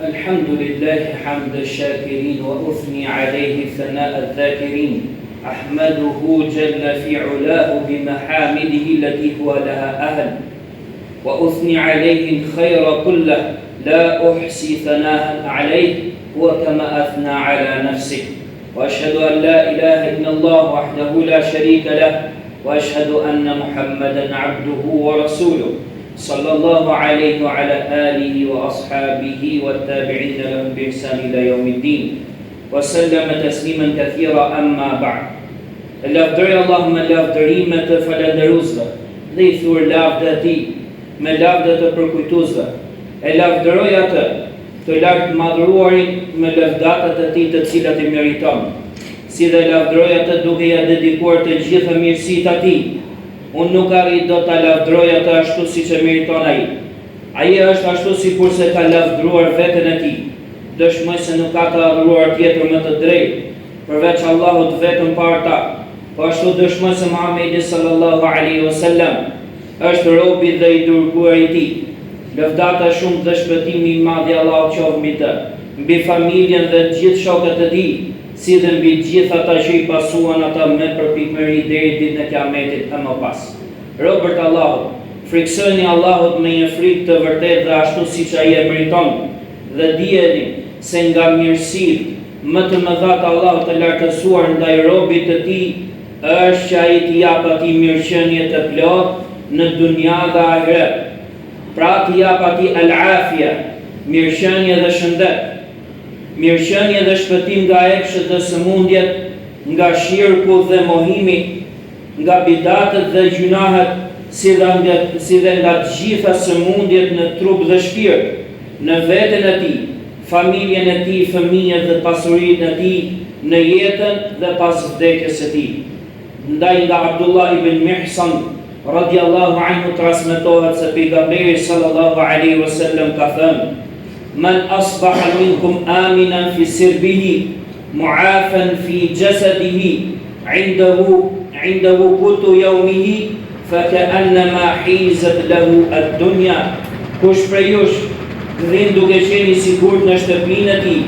الحمد لله حمد الشاكرين وأثني عليه ثناء الذاكرين أحمده جل في علاه بمحامده التي هو لها أهل وأثني عليه الخير كله لا أحصي ثناء عليه هو كما أثنى على نفسه وأشهد أن لا إله إلا الله وحده لا شريك له وأشهد أن محمدا عبده ورسوله صلى الله عليه وعلى آله وأصحابه والتابعين لهم بإحسان إلى يوم الدين وسلم تسليما كثيرا أما بعد. Lavdëroj Allah me lavdërime të falënderuesve dhe I thur lavdë atij me lavdë të përkujtuesve. E lavdëroj atë të lartë madhruarin me lavdatat e tij të cilat I meriton. Si dhe lavdëroj atë duke ja dedikuar të gjitha mirësitë atij. Unë nuk arrit do ta lavdëroj atë ashtu siç e meriton ai. Ai është ashtu sikurse ka lavdëruar veten e tij. Dëshmoj se nuk ka të adhuruar tjetër më të drejtë përveç Allahut vetëm parta. Po ashtu dëshmoj se Muhamedi sallallahu alaihi wasallam është robi dhe I dërguar I tij. Lavdata shumë dhe shpëtimi I madh I Allahut qoftë mbi të, mbi familjen dhe gjithë shokët e tij, si dhe mbi gjithë ata që I pasuan ata me përpikmëri deri ditën e Kiametit e më pas. Robërt Allahut, friksoni Allahut me një frikë të vërtetë dhe ashtu siç ai e meriton, dhe dijeni se nga mirësitë më të mëdha të Allahut të lartësuar ndaj robit të tij është që ai t'i jap atij mirëqenie të plotë në dunja dhe ahiret. Pra t'i jap atij al-afia, mirëqenie dhe shëndet. Mirëqenie dhe shpëtim nga epshet dhe sëmundjet, nga shirku dhe mohimi, nga bidatët dhe gjunahet, si dhe nga të gjitha sëmundjet në trup dhe shpirt, në veten e tij, familjen e tij, fëmijët dhe pasurinë e tij, në jetën dhe pas vdekjes së tij. Ndaj nga Abdullah ibn Mihsan radiallahu anhu transmetohet se pejgamberi sallallahu alaihi wasallam ka thënë: "Man asbaha minkum aminan fi sirbihi, mu'afan fi jasadihi, 'indahu qutu yawmihi, faka'annama hizat lahu ad-dunya." Kush prej jush rrin duke qenë I sigurt në shtëpinë e tij,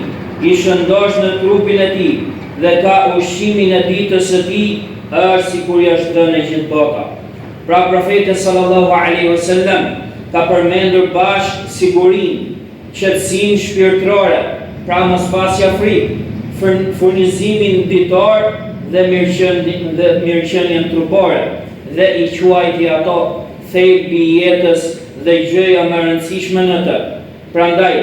I shëndosh në trupin e tij dhe ka ushqimin e ditës së tij, është sikur I është dhënë gjithë bota. Pra profeti sallallahu alaihi wasallam ka përmendur bashkë sigurinë, qetësinë shpirtërore, pra mospasja frikë, furnizimin ditor dhe mirëqenien trupore, dhe I quajti ato thelbi I jetës dhe gjëja më e rëndësishme në të. Prandaj,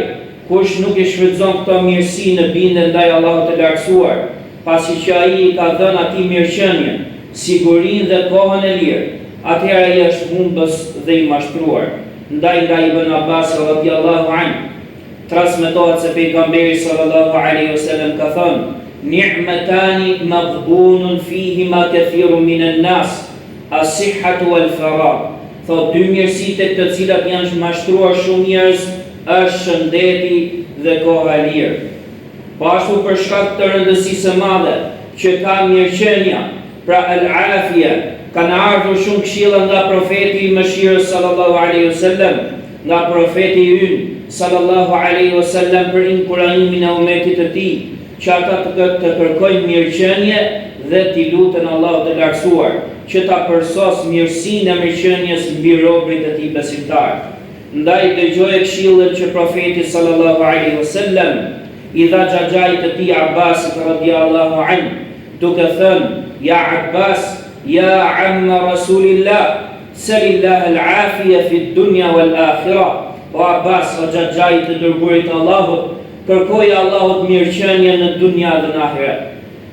kush nuk I shfrytëzon këto mirësi në bindje ndaj Allahut të lartësuar, pasi që ai I ka dhënë atij mirëqenien, sigurinë dhe kohën e lirë, atëherë ai është humbës dhe I mashtruar. Ndaj nga Ibn Abbas radhiyallahu anhu transmetohet se pejgamberi sallallahu alaihi wasallam ka thënë: "Ni'matani maghbunun fihima kathirun minan nas, as-sihhatu wal-faragh." Thot dy mirësitë të cilat janë mashtruar shumë njerëz është shëndeti dhe koha e lirë. Po ashtu për shkak të rëndësisë së madhe që ka mirëqenia, pra al-afia, kanë ardhur shumë këshilla nga profeti I mëshirës sallallahu alaihi wasallam, nga profeti ynë sallallahu alaihi wasallam për inkurajimin e umetit të tij, që ata të kërkojnë mirëqenie dhe t'i lutën Allahut të lartësuar, që ta përsos mirësinë e mirëqenies mbi robërit e tij besimtar. Ndaj dëgjoi këshillën që profeti sallallahu alaihi wasallam I dha xhaxhait të tij Abbasit radhiyallahu anhu, duke thënë: "Ya Abbas, ya amma Rasulillah, salillah al-afia fi ad-dunya wal-akhirah." O Abbas, o xhaxhait të dërguarit të Allahut, kërkoi Allahut mirëqenie në dunja dhe në ahiret.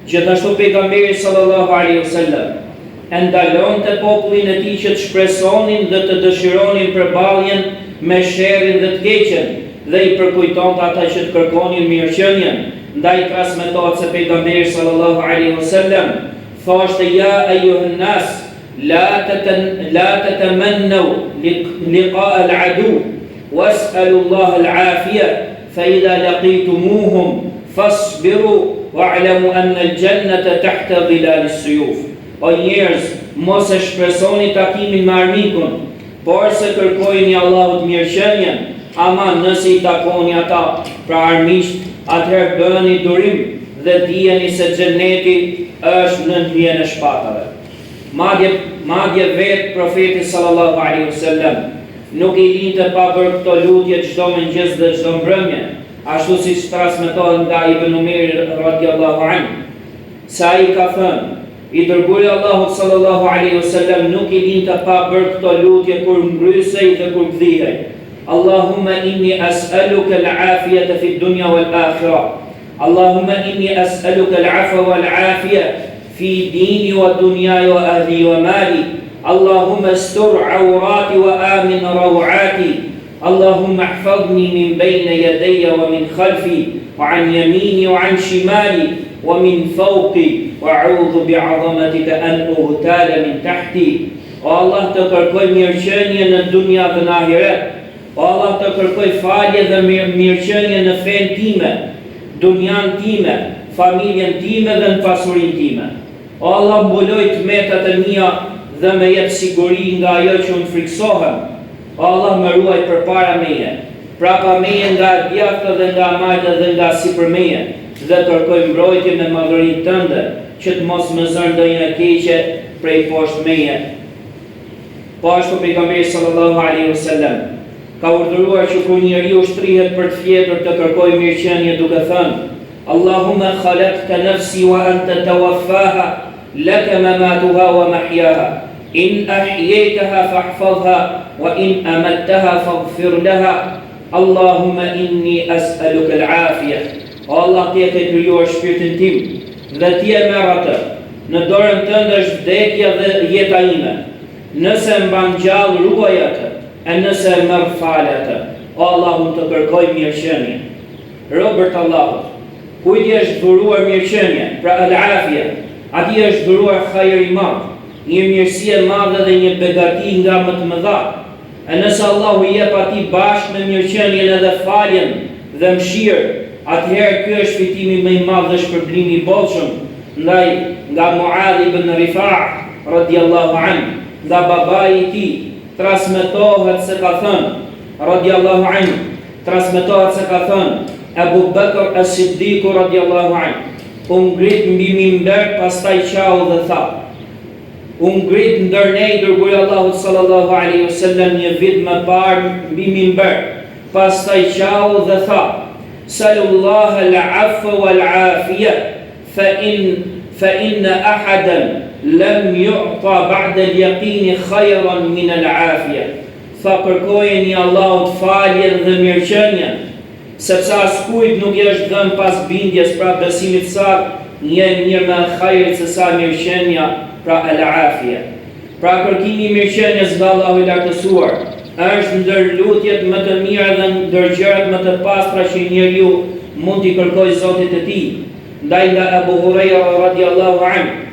Gjithashtu pejgamberi sallallahu alaihi wasallam e ndalonte popullin e tij që të shpresonin dhe të dëshironin përballjen me sherrin dhe të keqen, dhe I përkujtonte ata që të kërkonin mirëqenien. Ndaj transmetohet se pejgamberi sallallahu alaihi wasallam thoshte: "Ya ayyuhan nas, la tatamannu liqa al-adu, was'alu Allah al-afia, fa idha laqitumuhum fasbiru wa'lamu anna al-jannata tahta dhilal as-suyuf." O njerëz, mos e shpresoni takimin me armikun, por se kërkojini Allahut mirëqenien, ama nëse I takoni ata pra armisht, atëherë bëni durim dhe dijeni se xheneti është në ndjen e shpatave. Madje vetë profeti sallallahu alaihi wasallam nuk I linte pa bërë këto lutje çdo mëngjes dhe çdo mbrëmje, ashtu siç transmetohet nga Ibn Umar radhiyallahu anhu. Sa ai ka thënë, I dërguari Allahut sallallahu alaihi wasallam nuk I linte pa bërë këto lutje kur ngrysej dhe kur kthihej. Allahumma inni as'aluka al-afiyata fi ad-dunya wal-akhirah. Allahumma inni as'aluka al-'afwa wal-'afiyah في ديني ودنياي وأهلي ومالي اللهم استر عوراتي وآمن روعاتي اللهم احفظني من بين يدي ومن خلفي وعن يميني وعن شمالي ومن فوقي وأعوذ بعظمتك أن أغتال من تحتي والله تكركوي mirëqenie në dunja dhe në ahiret والله تكركوي falje dhe mirëqenie në fen time dunjan time familjen time dhe në pasurinë time O Allah mbuloj tmetat e mia dhe më jep siguri nga ajo që unë friksohem. O Allah më ruaj përpara meje, prapa meje nga djathtë dhe nga majtë dhe nga sipërmeje, dhe kërkoj mbrojtje me madhërinë tënde, që të mos më zënë ndonjë e keqe prej poshtë meje. Po ashtu pejgamberi sallallahu alaihi wasallam ka urdhëruar që kur njeriu shtrihet për të fjetur të kërkojë mirëqenie duke thënë: Allahumma khalaqta nafsi wa anta tawaffaha لك مماتها ومحياها إن أحييتها فاحفظها وإن أمتها فاغفر لها اللهم إني أسألك العافية Allah ti e ke krijuar shpirtin tim dhe ti e merr atë. Në dorën tënde është vdekja dhe jeta ime. Nëse mban gjallë ruaj atë, e nëse merr fal atë. O Allah, unë të kërkoj mirëqenie. Robert Allahut, kujt I është dhuruar mirëqenie, pra al-afia, atij është dhuruar hajër I madh, një mirësi e madhe dhe një begati nga më të mëdha. E nëse Allahu I jep atij bashkë me mirëqenien edhe faljen dhe mëshirë, atëherë ky është fitimi më I madh dhe shpërblimi I bollshëm. Ndaj nga Muadh ibn Rifah radhiyallahu anhu, nga babai I tij, transmetohet se ka thënë radhiyallahu anhu, transmetohet se ka thënë Abu Bakr as-Siddiq radhiyallahu anhu ngrit mbi mimber, pastaj qau dhe tha: ngrit ndër ne I dërguari Allahut sallallahu alaihi wasallam një vit më parë mbi mimber, pastaj qau dhe tha: Sallallahu al-'afwa wal-'afiyah fa inna ahadan lam yu'ta ba'da al-yaqin khayran min al-'afiyah. Tha kërkojeni Allahut faljen dhe mirëqenien, sepse askujt nuk I është dhënë pas bindjes pra besimit saktë një mirë më hajër se sa mirëqenia pra al-afia. Pra kërkimi I mirëqenies nga Allahu I lartësuar është ndër lutjet më të mira dhe ndër gjërat më të pastra që njeriu mund t'i kërkojë Zotit të tij. Ndaj nga Abu Huraira radhiyallahu anhu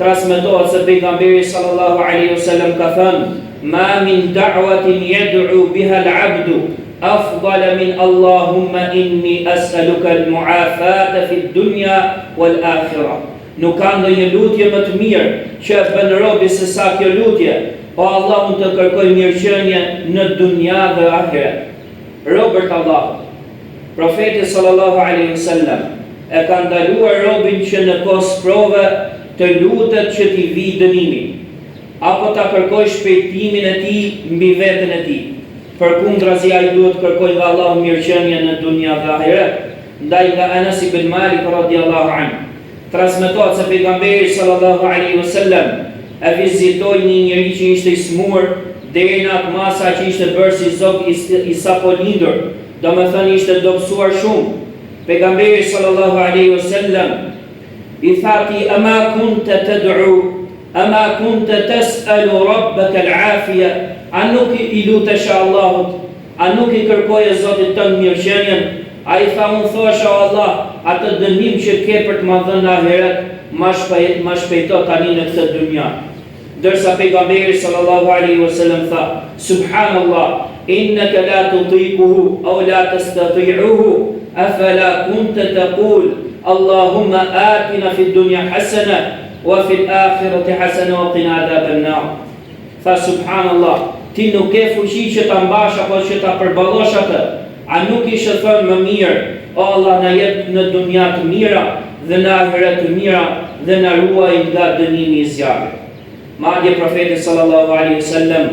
transmetohet se pejgamberi sallallahu alaihi wasallam ka thënë: Ma min da'watin yad'u biha al-'abdu أفضل من اللهم إني أسألك المعافاة في الدنيا والآخرة. Nuk ka ndonjë lutje më të mirë që bën robi se sa kjo lutje, o Allah, unë të kërkoj mirëqenie në dunja dhe ahiret. Robert Allah, profeti sallallahu alaihi wasallam, e ka ndaluar robin që në kohë sprove të lutet që t'i vi dënimi, apo ta kërkoj shpejtimin e tij mbi veten e tij. Përkundrazi ai duhet kërkoj nga Allahu mirëqenie në dunja dhe ahiret. Ndaj nga Anas ibn Malik radhiyallahu anhu transmetohet se pejgamberi sallallahu alaihi wasallam e vizitoi një njeri që ishte I smur deri në atë masa që ishte bërë si zog I sapo lindur, domethënë ishte dobësuar shumë. Pejgamberi sallallahu alaihi wasallam I thati: ama kunta tad'u ama kunta tas'alu rabbaka al-'afiyah. A nuk I lutesh Allahut, a nuk I kërkoje Zotit tënd mirëqenien? Ai tha: unë thosha o Allah, atë dënim që ke për të më dhënë në ahiret, ma shpejto tani në këtë dynja. Dërsa pejgamberi sallallahu alaihi wasallam tha: Subhanallah, innaka la tutiquhu aw la tastati'uhu, afala kunta taqul Allahumma atina fid dunya hasana wa fil akhirati hasana wa qina adhaban nar. Tha: Subhanallah, ti nuk ke fuqi që ta mbash apo që ta përballosh atë. A nuk ishe thënë më mirë, o Allah na jep në dunja të mira dhe në ahiret të mira dhe na ruaj nga dënimi i zjarrit. Madje profeti sallallahu alaihi wasallam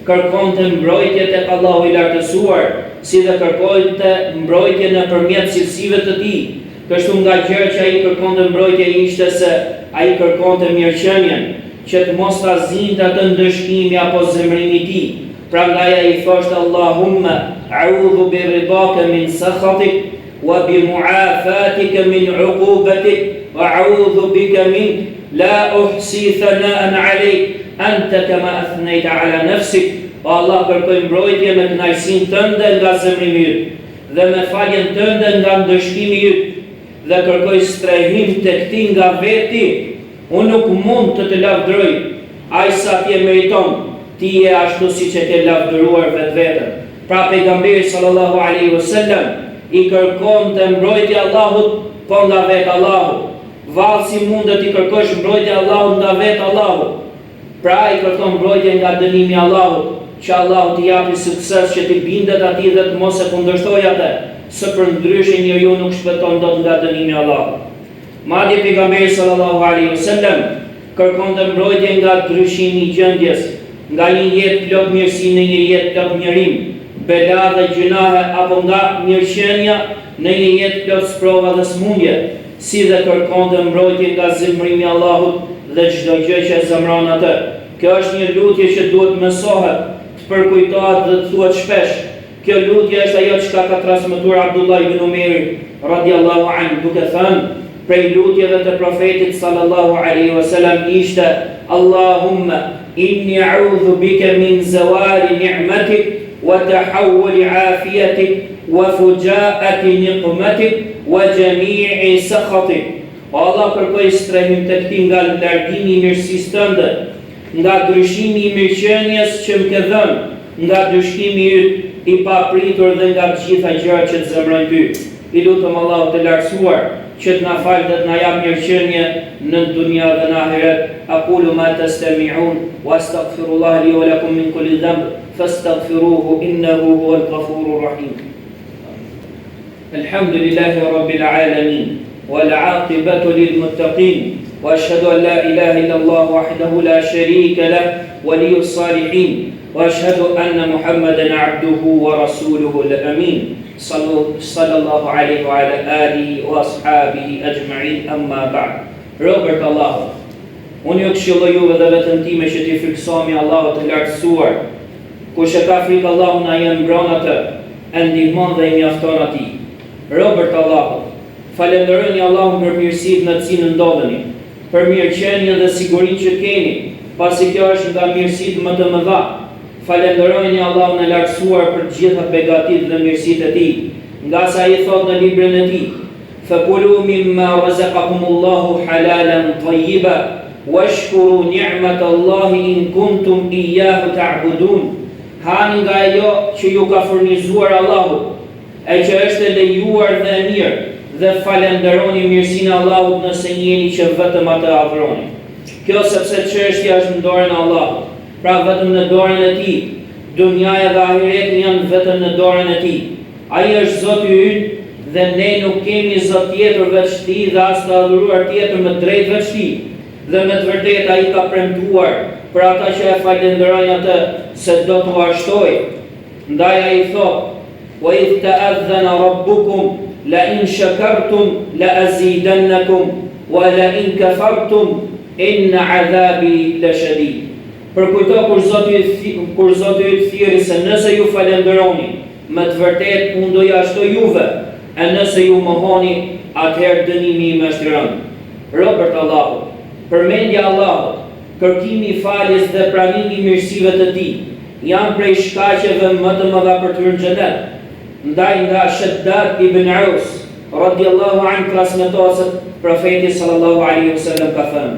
kërkonte mbrojtje tek Allahu i lartësuar, si dhe kërkonte mbrojtje nëpërmjet cilësive të tij. Kështu nga gjëra që ai kërkonte mbrojtje ishte se ai kërkonte mirëqenien, që të mos ta zinte atë ndëshkimi apo zemrimi i tij. Prandaj ai thoshte Allahumma a'udhu bi ridaka min sakhatik wa bi mu'afatika min 'uqubatik wa a'udhu bika min la uhsi thana'an 'alayk anta kama athnayta 'ala nafsik. O Allah, kërkoj mbrojtje me kënaqësinë tënde nga zemrimi yt dhe me faljen tënde nga ndëshkimi yt dhe kërkoj strehim tek ti nga veti. Unë nuk mund të lavdëroj ai sa ti e meriton. Ti je ashtu siç e ke lavdëruar vetveten. Pra pejgamberi sallallahu alaihi wasallam i kërkonte mbrojtje Allahut po nga vetë Allahu. Vallë si mundet i kërkosh mbrojtje Allahut nga vetë Allahu. Pra i kërkon mbrojtje nga dënimi i Allahut, që Allahu t'i japi sukses që ti bindet atij dhe të mos e kundërshtoj atë, së përndryshe njeriu nuk shpëton dot nga dënimi i Allahut. Madje pejgamberi sallallahu alaihi wasallam kërkonte mbrojtje nga ndryshimi i gjendjes, nga një jetë plot mirësi në një jetë plot njerim, bela dhe gjunahe apo nga mirëqenia në një jetë plot sprova dhe smundje, si dhe kërkonte mbrojtje nga zemrimi i Allahut dhe çdo gjë që zemron atë. Kjo është një lutje që duhet mësohet, të përkujtohet dhe të thuhet shpesh. Kjo lutje është ajo që ka transmetuar Abdullah ibn Umeri radiallahu anhu, duke thënë prej lutjeve të profetit sallallahu alaihi wasallam ishte Allahumma inni a'udhu bika min zawali ni'matik wa tahawuli afiyatik wa fujaati niqmatik wa jami'i sakhatik. O Allah, kërkoj strehim tek ti nga largimi i mirësisë tënde, nga ndryshimi i mirëqenies që më ke dhënë, nga ndryshimi yt i papritur dhe nga të gjitha gjërat që të zemrojnë ty. I lutem Allahut të lartësuar që të na falë dhe të na jap mirëqenie në dunja dhe në ahiret. Aqulu ma tastami'un wa astaghfirullah li wa lakum min kulli dhanb fastaghfiruhu innahu huwal ghafurur rahim. Alhamdulillahi rabbil alamin wal 'aqibatu lil muttaqin wa ashhadu an la ilaha illa Allah wahdahu la sharika lahu waliyyus salihin wa ashhadu anna Muhammadan 'abduhu wa rasuluhu al-amin. Sallallahu alaihi wa ala alihi wa ashabihi ajma'in, amma ba'd. Robert Allahu, unë ju këshilloj juve dhe vetën time që t'i friksohemi Allahut të lartësuar. Kush e ka frikë Allahut na jam mbron atë, e ndihmon dhe i mjafton atij. Robert Allahu, falenderoni Allahun për mirësitë në të cilën ndodheni, për mirëqenien dhe sigurinë që keni, pasi kjo është nga mirësitë më të mëdha. Falenderojeni Allahun e lartësuar për të gjitha begatit dhe mirësitë e tij, nga sa i thot në librin e tij: "Fakulu mimma razaqakumullahu halalan tayyiba washkuru ni'matallahi in kuntum iyyahu ta'budun." Hani nga ajo që ju ka furnizuar Allahu, e që është e lejuar dhe e mirë, dhe falenderoni mirësinë e Allahut nëse jeni që vetëm atë adhuroni. Kjo sepse çështja është në dorën e Allahut. Pra vetëm në dorën e tij, dunjaja dhe ahireti janë vetëm në dorën e tij. Ai është Zoti ynë dhe ne nuk kemi Zot tjetër veç tij dhe as të adhuruar tjetër me drejt veç tij. Dhe me të vërtetë ai ka premtuar për ata që e falenderojnë atë se do t'u arshtojë. Ndaj ai thotë: "Wa idh ta'adhana rabbukum la in shakartum la azidannakum wa la in kafartum inna 'adhabi lashadid." Përkujto kur Zoti yt thirrë se nëse ju falenderoni, me të vërtetë unë do ja shtoj juve, e nëse ju mohoni, atëherë dënimi im është i rëndë. Robert Allahu, përmendja Allahut, kërkimi i faljes dhe pranimi i mirësive të tij janë prej shkaqeve më të mëdha për të hyrë në xhenet. Ndaj nga Shaddad ibn Aus radiallahu anhu transmetohet se profeti sallallahu alaihi wasallam ka thënë: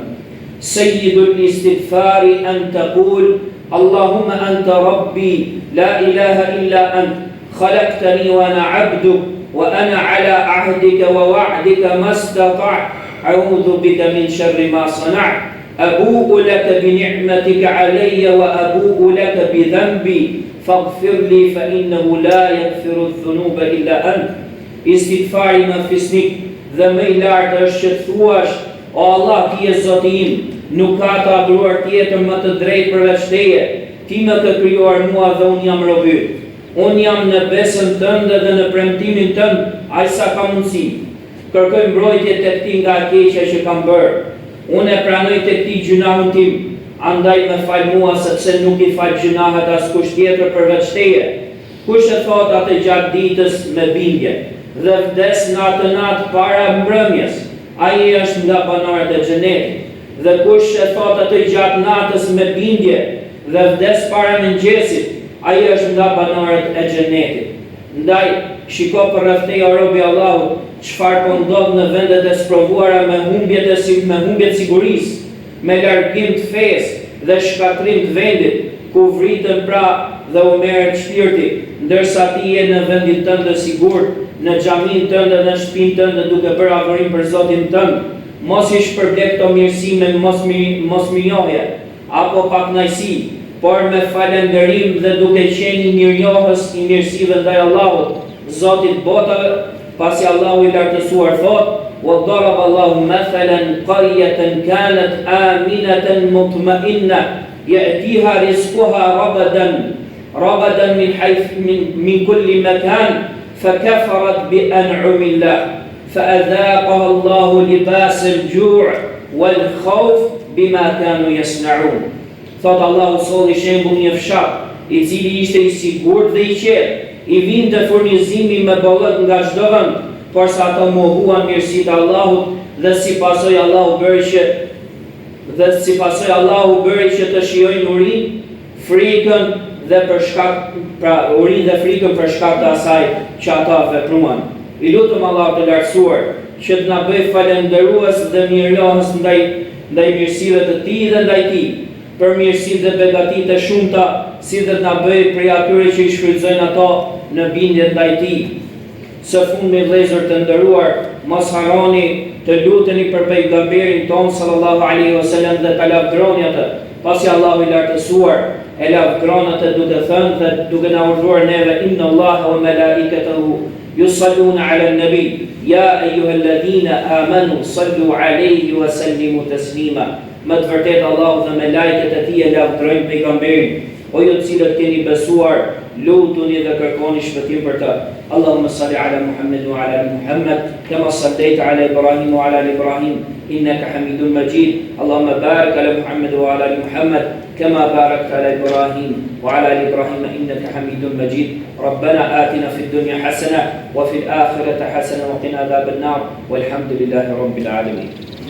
"Sayyidul istighfari an taqul Allahumma anta rabbi la ilaha illa ant khalaqtani wa ana 'abduk wa ana 'ala 'ahdika wa wa'dika mastata'tu a'udhu bika min sharri ma sana'tu أبوء لك بنعمتك علي وأبوء لك بذنبي فاغفر لي فإنه لا يغفر الذنوب إلا أنت. Istighfari më fisnik dhe më I lartë është që të thuash: O Allah, ti je Zoti im, nuk ka të adhuruar tjetër më të drejtë përveç teje. Ti më ke krijuar mua dhe unë jam robi yt. Unë jam në besën tënde dhe në premtimin tënd, aq sa ka mundësi. Kërkoj mbrojtje tek ti nga keqja që kam bërë. Unë e pranoj tek ti gjunahun tim, andaj më fal mua sepse nuk I fal gjunahet askush tjetër përveç teje. Kush e thot atë gjatë ditës me bindje dhe vdes në atë natë para mbrëmjes, ai është nga banorët e xhenetit. Dhe kush e thot atë gjatë natës me bindje dhe vdes para mëngjesit, ai është nga banorët e xhenetit. Ndaj, shiko për rreth teje o robi Allahut, çfarë po ndodh në vendet e sprovuara me humbjet sigurisë, me largim të fesë dhe shkatrim të vendit, ku vritën pra dhe u merret shpirti, ndërsa ti je në vendin tënd të sigurt, në xhamin tënd dhe në shtëpinë tënde duke bërë adhurim për Zotin tënd. Mos I shpërblej këto mirësi me mosmirnjohje apo pakënaqësi, por me falënderim dhe duke qenë I mirënjohës I mirësive ndaj Allahut, Zotit botave, pasi Allahu I lartësuar thot: وَضَرَبَ اللَّهُ مَثَلًا قَرْيَةً كَانَتْ آمِنَةً مُطْمَئِنَّةً يَأْتِيهَا رِزْقُهَا رَغَدًا من كل مكان فكفرت بأنعم الله فأذاقها الله لباس الجوع والخوف بما كانوا يصنعون. Thot Allahu solli shembull një fshat I cili ishte I sigurt dhe I qetë, I vinte furnizimi me bollëk nga çdo vend, por sa ato mohuan mirësitë Allahut dhe si pasojë Allahu bëri që të shijojnë urinë, frikën dhe për shkak të asaj që ata vepruan. I lutem Allahut të lartësuar që të na bëj falënderues dhe mirënjohës ndaj mirësive të Tij dhe ndaj Tij, për mirësitë dhe begatitë e shumta, si dhe të na bëj prej atyre që I shfrytëzojnë ato në bindje ndaj Tij. Së fundmi vëllezër të nderuar, mos harroni të luteni për pejgamberin ton sallallahu alaihi wasallam dhe ta lavdëroni atë, pasi Allahu I lartësuar e lavdëron atë duke thënë dhe duke na urdhëruar neve: Inna Allaha wa malaikatahu yusalluna 'alan nabi ya ayyuhalladhina amanu sallu 'alayhi wa sallimu taslima. Më të vërtetë Allahu dhe melajket e Tij e lavdërojnë pejgamberin. O ju të cilët keni besuar, lutuni dhe kërkoni shpëtim për të. Allahumma salli ala Muhammad wa ala ali Muhammad kama sallaita ala Ibrahim wa ala ali Ibrahim innaka Hamidun Majid. Allahumma barik ala Muhammad wa ala ali Muhammad kama barakta ala Ibrahim wa ala ali Ibrahim innaka Hamidun Majid. ربنا آتنا في الدنيا حسنة وفي الآخرة حسنة وقنا عذاب النار والحمد لله رب العالمين.